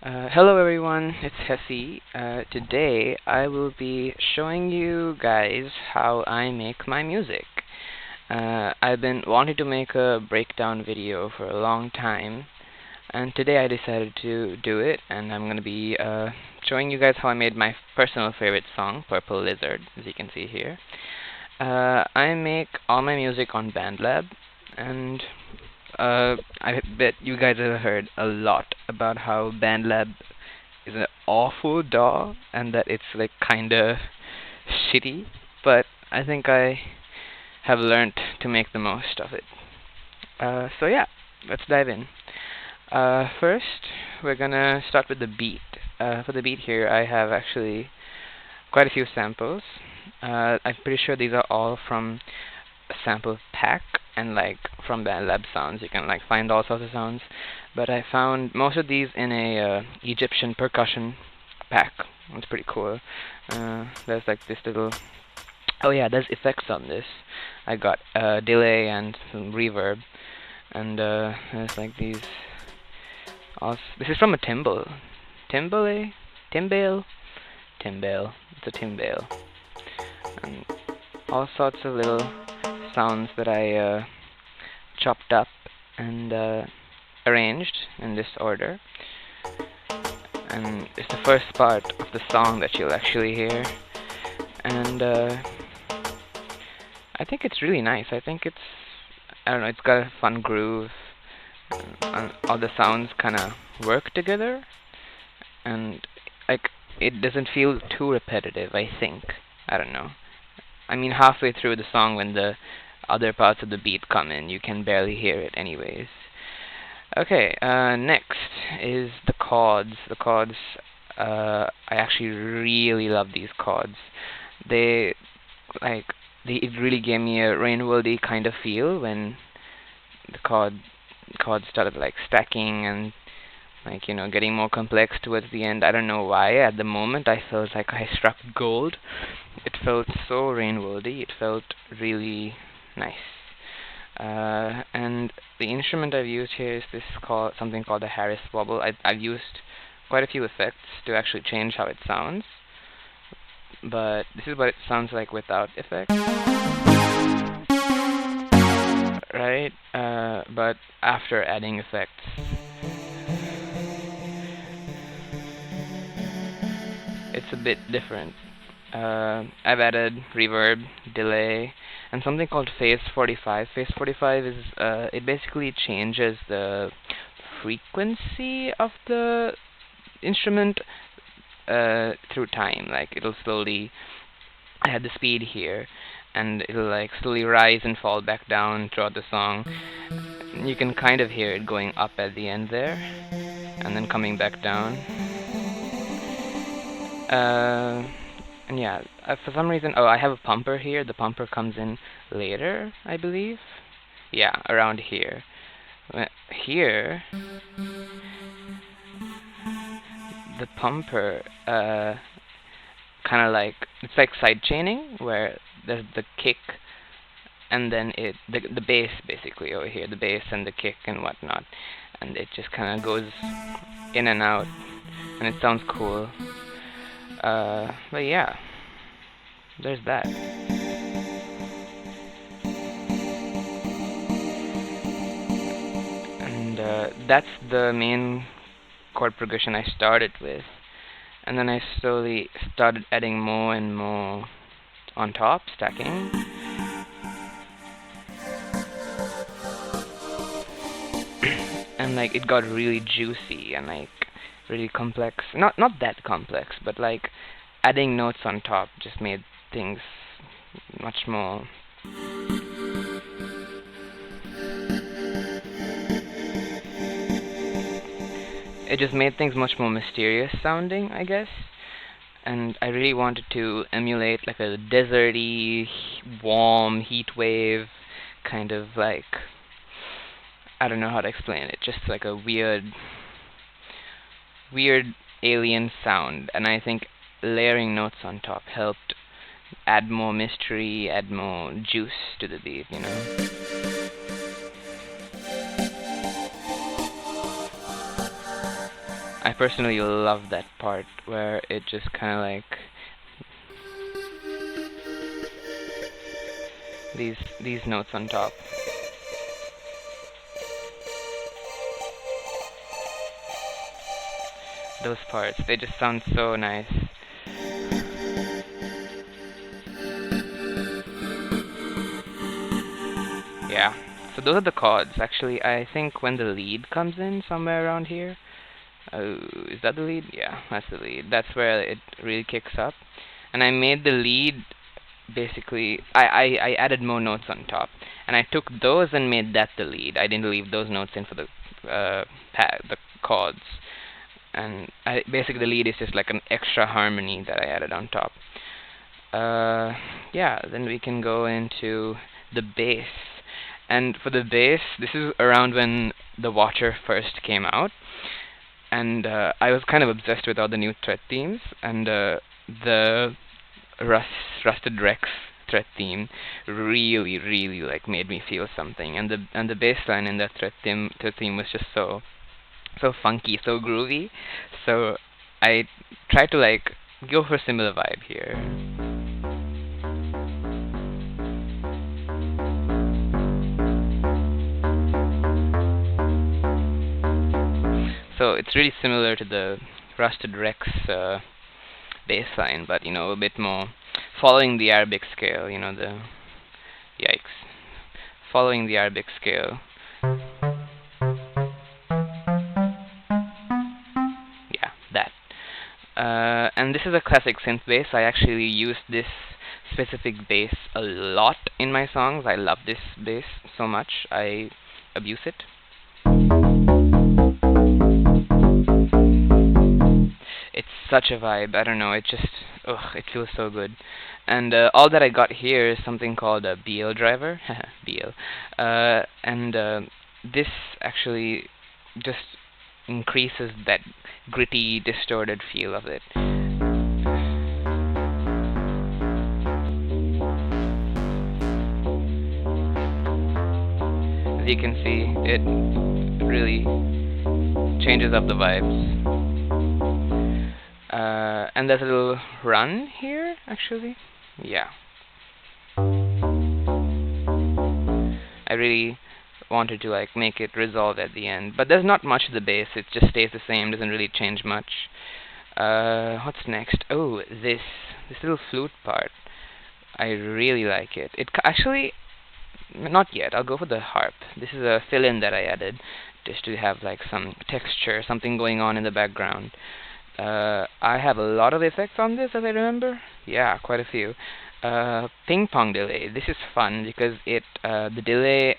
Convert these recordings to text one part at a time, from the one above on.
Hello everyone, it's Hesse. Today I will be showing you guys how I make my music. I've been wanting to make a breakdown video for a long time, and today I decided to do it, and I'm going to be showing you guys how I made my personal favorite song, Purple Lizard, as you can see here. I make all my music on BandLab, and I bet you guys have heard a lot about how BandLab is an awful DAW and that it's like kinda shitty, but I think I have learned to make the most of it. So yeah, let's dive in. First, we're gonna start with the beat. For the beat here, I have actually quite a few samples. I'm pretty sure these are all from a sample pack, and like from BandLab Sounds you can like find all sorts of sounds, but I found most of these in a Egyptian percussion pack. It's pretty cool. There's like this little, oh yeah, there's effects on this. I got delay and some reverb, and there's like these this is from a timbale. Timbale. It's a timbale, and all sorts of little sounds that I chopped up and arranged in this order. And it's the first part of the song that you'll actually hear. And I think it's really nice. I think I don't know, it's got a fun groove. And all the sounds kind of work together. And like, it doesn't feel too repetitive, I think. I don't know. I mean, halfway through the song when the other parts of the beat come in, you can barely hear it anyways. Okay, next is the chords. The chords, I actually really love these chords. They, it really gave me a Rainworldy kind of feel when the chords started like stacking and like, you know, getting more complex towards the end. I don't know why. At the moment, I felt like I struck gold. It felt so Rainworldy. It felt really nice. And the instrument I've used here is something called a Harris wobble. I've used quite a few effects to actually change how it sounds, but this is what it sounds like without effects, right? But after adding effects, it's a bit different. I've added reverb, delay, and something called Phase 45. Phase 45 is, it basically changes the frequency of the instrument through time. Like, it'll slowly, I had the speed here, and it'll like slowly rise and fall back down throughout the song. You can kind of hear it going up at the end there, and then coming back down. And yeah, for some reason, I have a pumper here. The pumper comes in later, I believe. Yeah, around here. Here, the pumper, kind of like, it's like side chaining, where there's the kick, and then the bass basically over here, the bass and the kick and whatnot, and it just kind of goes in and out, and it sounds cool. But yeah, there's that. And that's the main chord progression I started with. And then I slowly started adding more and more on top, stacking. And like, it got really juicy and like really complex. Not that complex, but like adding notes on top just made things much more. It just made things much more mysterious sounding, I guess. And I really wanted to emulate like a deserty, warm heat wave kind of like, I don't know how to explain it, just like a weird alien sound. And I think layering notes on top helped add more mystery, add more juice to the beat, you know? I personally love that part where it just kind of like these notes on top. Those parts, they just sound so nice. Yeah. So those are the chords. Actually, I think when the lead comes in somewhere around here. Oh, is that the lead? Yeah, that's the lead. That's where it really kicks up. And I made the lead basically. I added more notes on top, and I took those and made that the lead. I didn't leave those notes in for the the chords. And basically the lead is just like an extra harmony that I added on top. Yeah, then we can go into the bass. And for the bass, this is around when the Watcher first came out, and I was kind of obsessed with all the new threat themes, and the Rusted Rex threat theme really like made me feel something, and the bass line in that threat theme was just so funky, so groovy. So I tried to like go for a similar vibe here. So it's really similar to the Rusted Rex bass line, but a bit more following the Arabic scale. The yikes, following the Arabic scale. Yeah, that. And this is a classic synth bass. I actually use this specific bass a lot in my songs. I love this bass so much. I abuse it. It's such a vibe. I don't know. It just, it feels so good. And all that I got here is something called a BL driver. BL. And this actually just increases that gritty, distorted feel of it. As you can see, it really changes up the vibes. And there's a little run here, actually. Yeah. I really wanted to like make it resolve at the end, but there's not much of the bass. It just stays the same, doesn't really change much. What's next? Oh, this little flute part. I really like it. Actually, not yet. I'll go for the harp. This is a fill-in that I added just to have like some texture, something going on in the background. I have a lot of effects on this, as I remember. Yeah, quite a few. Ping pong delay. This is fun because the delay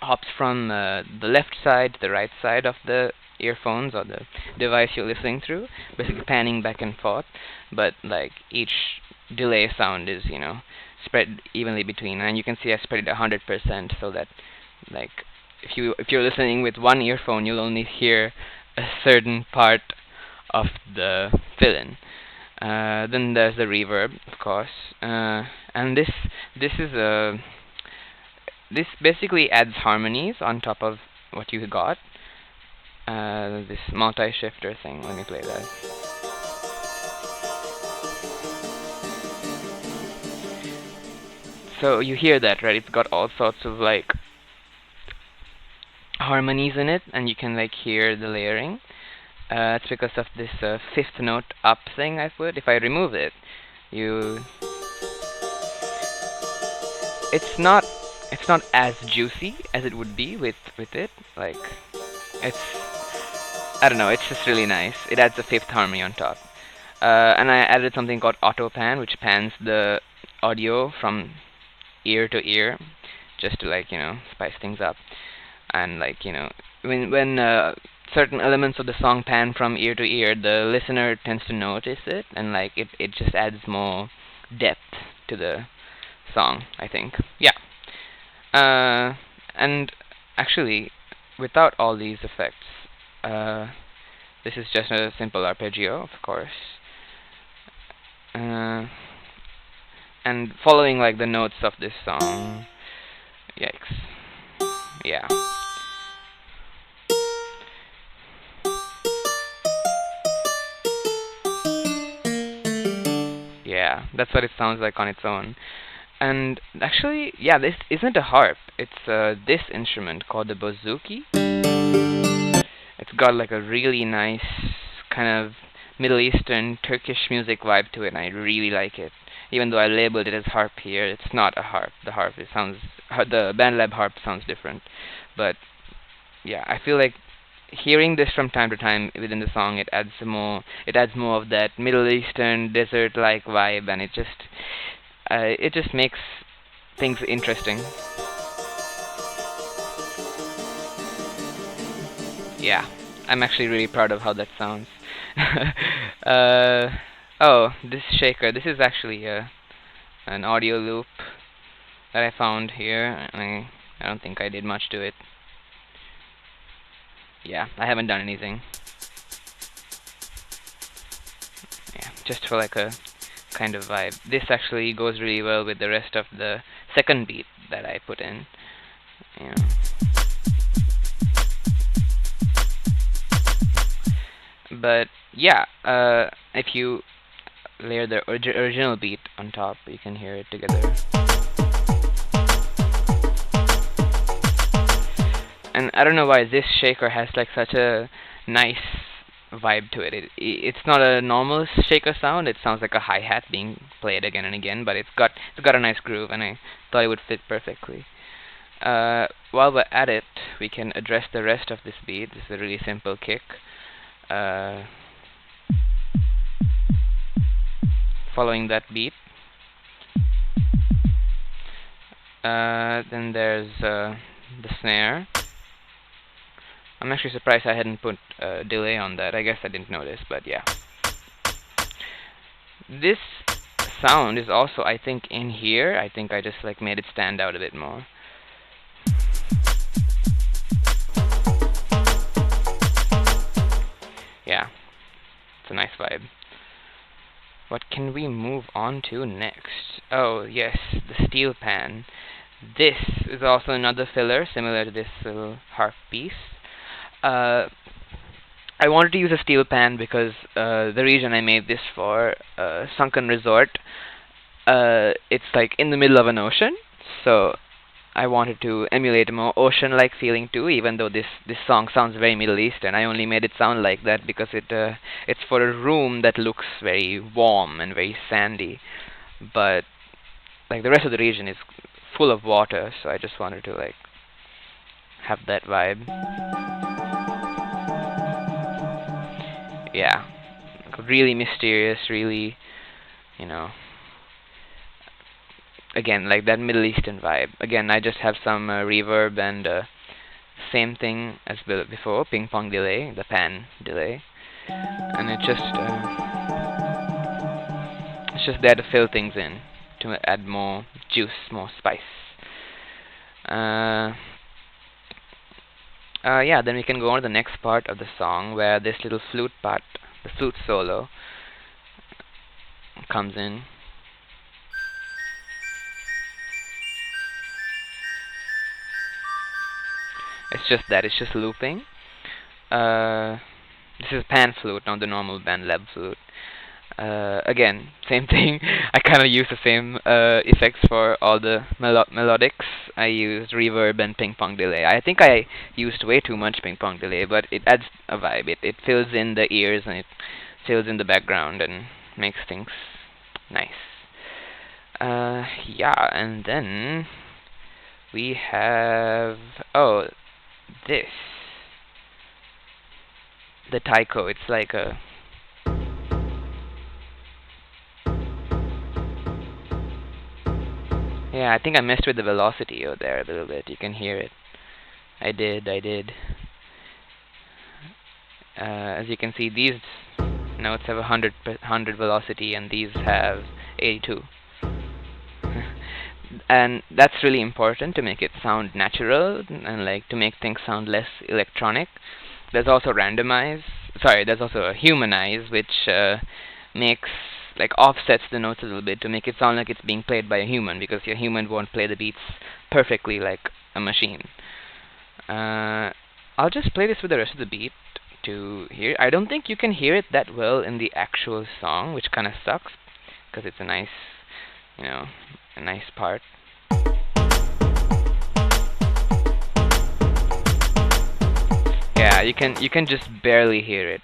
hops from the left side to the right side of the earphones or the device you're listening through, basically panning back and forth. But like each delay sound is, spread evenly between, and you can see I spread it 100% so that like if you're listening with one earphone, you'll only hear a certain part of the fill-in. Then there's the reverb, of course, and this basically adds harmonies on top of what you got. This multi-shifter thing. Let me play that. So you hear that, right? It's got all sorts of like harmonies in it, and you can like hear the layering. It's because of this fifth note up thing I put. If I remove it, it's not as juicy as it would be with it. Like I don't know. It's just really nice. It adds a fifth harmony on top. And I added something called auto pan, which pans the audio from ear to ear, just to like spice things up. And like when certain elements of the song pan from ear to ear, the listener tends to notice it, and like it just adds more depth to the song, I think. Yeah. And actually, without all these effects, this is just a simple arpeggio, of course. And following like the notes of this song. Yikes. Yeah. Yeah, that's what it sounds like on its own. And actually, yeah, this isn't a harp. It's this instrument called the bouzouki. It's got like a really nice kind of Middle Eastern Turkish music vibe to it, and I really like it. Even though I labeled it as harp here, it's not a harp. The BandLab harp sounds different. But yeah, I feel like hearing this from time to time within the song, it adds more of that Middle Eastern desert-like vibe, and it just makes things interesting. Yeah, I'm actually really proud of how that sounds. uh, oh, this shaker. This is actually an audio loop that I found here, and I don't think I did much to it. Yeah, I haven't done anything. Yeah, just for like a kind of vibe. This actually goes really well with the rest of the second beat that I put in. Yeah. But yeah, if you layer the original beat on top, you can hear it together. And I don't know why this shaker has like such a nice vibe to it. It's not a normal shaker sound. It sounds like a hi-hat being played again and again, but it's got a nice groove, and I thought it would fit perfectly. While we're at it, we can address the rest of this beat. This is a really simple kick. Following that beat. Then there's the snare. I'm actually surprised I hadn't put delay on that. I guess I didn't notice, but yeah. This sound is also, I think, in here. I think I just like made it stand out a bit more. Yeah, it's a nice vibe. What can we move on to next? Oh, yes, the steel pan. This is also another filler, similar to this little harp piece. I wanted to use a steel pan because the region I made this for, Sunken Resort, it's like in the middle of an ocean, so I wanted to emulate a more ocean-like feeling too, even though this song sounds very Middle Eastern. I only made it sound like that because it's for a room that looks very warm and very sandy, but like the rest of the region is full of water, so I just wanted to like have that vibe. Yeah, like, really mysterious, really, you know, again like that Middle Eastern vibe. Again, I just have some reverb and same thing as before, ping pong delay, the pan delay, and it's just there to fill things in, to add more juice, more spice. Uh, yeah, then we can go on to the next part of the song where this little flute part, the flute solo, comes in. It's just looping. This is pan flute, not the normal BandLab flute. Again, same thing. I kind of use the same effects for all the melodics. I used reverb and ping pong delay. I think I used way too much ping pong delay, but it adds a vibe. It fills in the ears and it fills in the background and makes things nice. Yeah, and then we have this, the taiko. It's like a yeah, I think I messed with the velocity over there a little bit. You can hear it. I did. As you can see, these notes have 100 velocity, and these have 82. And that's really important to make it sound natural and like to make things sound less electronic. There's also there's also a humanize, which makes like offsets the notes a little bit to make it sound like it's being played by a human, because your human won't play the beats perfectly like a machine. I'll just play this with the rest of the beat to hear. I don't think you can hear it that well in the actual song, which kind of sucks, because it's a nice, you know, a nice part. Yeah, you can just barely hear it,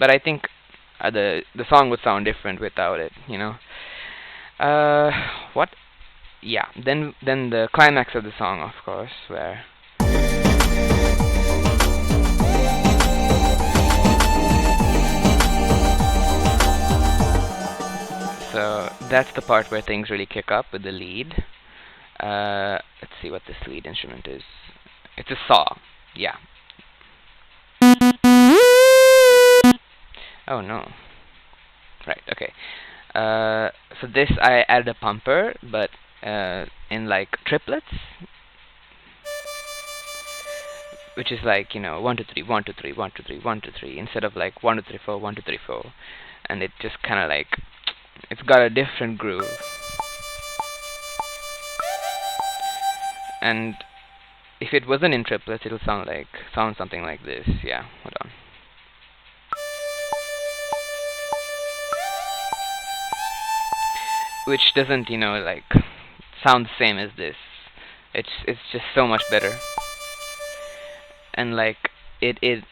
but I think the song would sound different without it, you know. Uh, what? Yeah. Then the climax of the song, of course, where so that's the part where things really kick up with the lead. Let's see what this lead instrument is. It's a saw. Yeah. Oh no. Right. Okay. So this I added a pumper, but in like triplets, which is like 1 2 3 1 2 3 1 2 3 1 2 3 instead of like 1 2 3 4 1 2 3 4, and it just kind of like it's got a different groove. And if it wasn't in triplets, it'll sound something like this. Yeah, hold on. Which doesn't, like sound the same as this. It's just so much better. And like it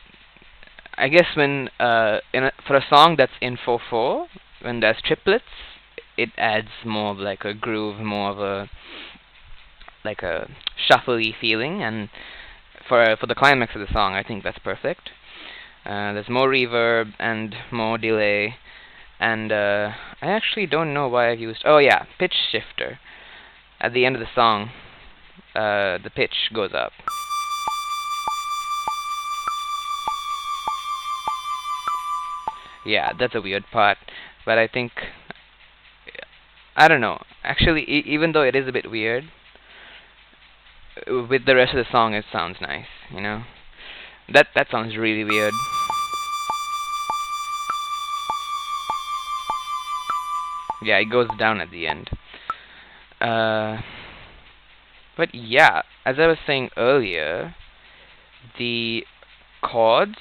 I guess when for a song that's in 4/4, when there's triplets, it adds more of like a groove, more of a like a shuffly feeling, and for the climax of the song, I think that's perfect. There's more reverb and more delay, and I actually don't know why I've used. Oh yeah, pitch shifter. At the end of the song, the pitch goes up. Yeah, that's a weird part, but I think I don't know. Actually, even though it is a bit weird, with the rest of the song, it sounds nice. That sounds really weird. Yeah, it goes down at the end. But yeah, as I was saying earlier, the chords,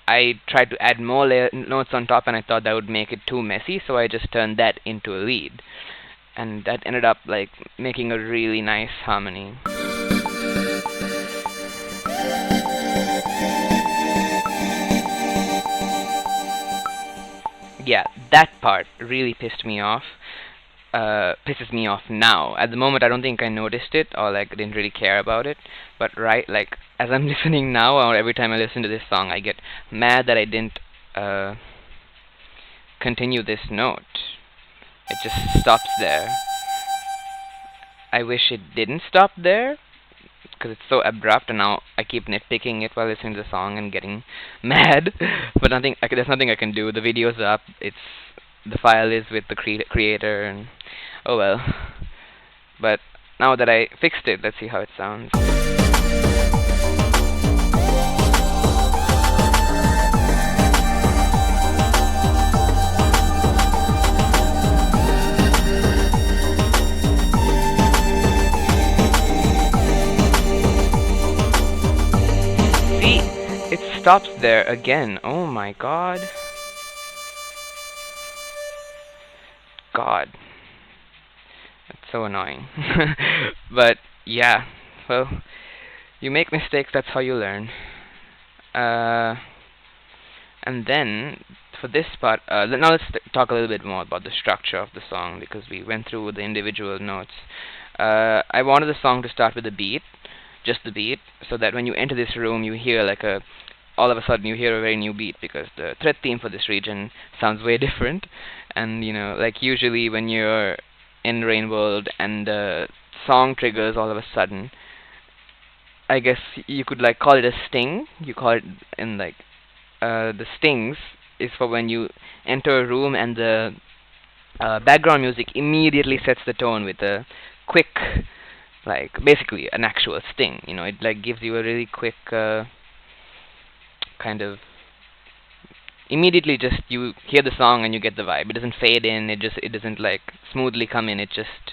I tried to add more notes on top, and I thought that would make it too messy, so I just turned that into a lead. And that ended up like making a really nice harmony. Yeah, that part really pissed me off. Pisses me off now. At the moment, I don't think I noticed it or like didn't really care about it. But right, like as I'm listening now, or every time I listen to this song, I get mad that I didn't continue this note. It just stops there. I wish it didn't stop there, because it's so abrupt, and now I keep nitpicking it while listening to the song and getting mad. But there's nothing I can do. The video's up. The file is with the creator, and oh well. But now that I fixed it, let's see how it sounds. See, it stops there again. Oh my god. God. That's so annoying. But yeah, well, you make mistakes, that's how you learn. And then for this part, now let's talk a little bit more about the structure of the song, because we went through the individual notes. I wanted the song to start with a beat, just the beat, so that when you enter this room, you hear like all of a sudden you hear a very new beat, because the thread theme for this region sounds way different. And like usually when you're in Rain World and the song triggers all of a sudden, I guess you could like call it a sting. You call it in like the stings is for when you enter a room and the background music immediately sets the tone with a quick, like basically an actual sting. It like gives you a really quick kind of immediately, just you hear the song and you get the vibe. It doesn't fade in. It doesn't like smoothly come in. It just,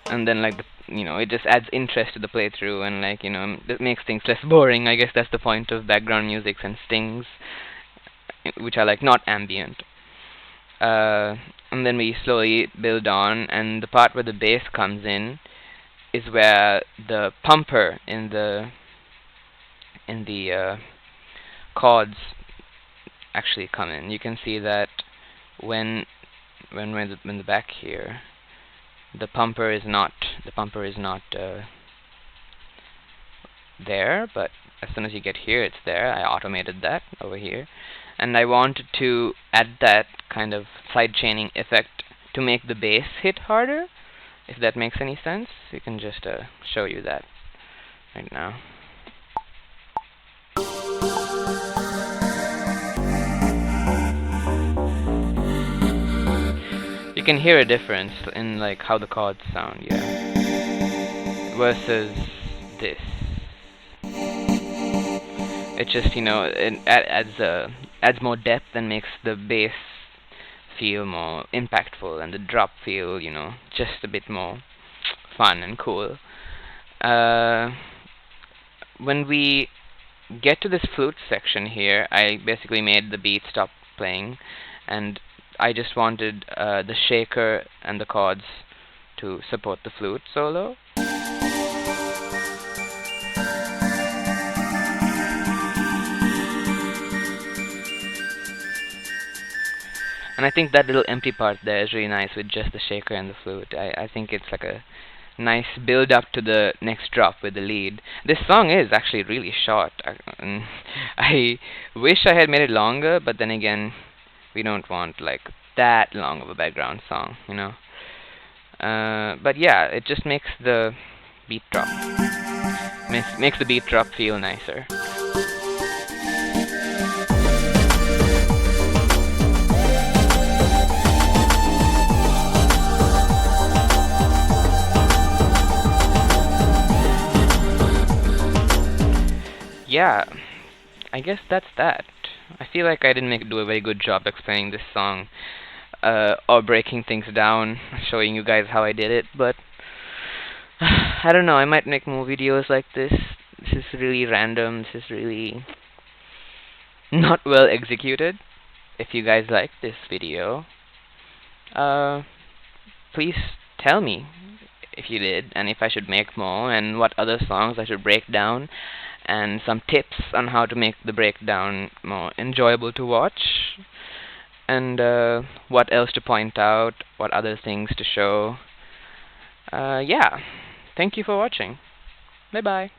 and then like it just adds interest to the playthrough, and it makes things less boring. I guess that's the point of background music and stings. which are like not ambient. And then we slowly build on, and the part where the bass comes in is where the pumper in the chords actually come in. You can see that when when the back here, the pumper is not there, but as soon as you get here, it's there. I automated that over here, and I wanted to add that kind of side chaining effect to make the bass hit harder. If that makes any sense, we can just show you that right now. You can hear a difference in like how the chords sound, yeah, versus this. It just, it adds more depth and makes the bass feel more impactful, and the drop feel, just a bit more fun and cool. Uh, when we get to this flute section here, I basically made the beat stop playing, and I just wanted the shaker and the chords to support the flute solo. And I think that little empty part there is really nice with just the shaker and the flute. I think it's like a nice build up to the next drop with the lead. This song is actually really short. I wish I had made it longer, but then again, we don't want like that long of a background song, But yeah, it just makes the beat drop. Makes the beat drop feel nicer. Yeah, I guess that's that. I feel like I didn't do a very good job explaining this song, or breaking things down, showing you guys how I did it, but I don't know, I might make more videos like this. This is really random, this is really not well executed. If you guys like this video, please tell me if you did, and if I should make more, and what other songs I should break down, and some tips on how to make the breakdown more enjoyable to watch, and what else to point out, what other things to show. Yeah, thank you for watching. Bye bye.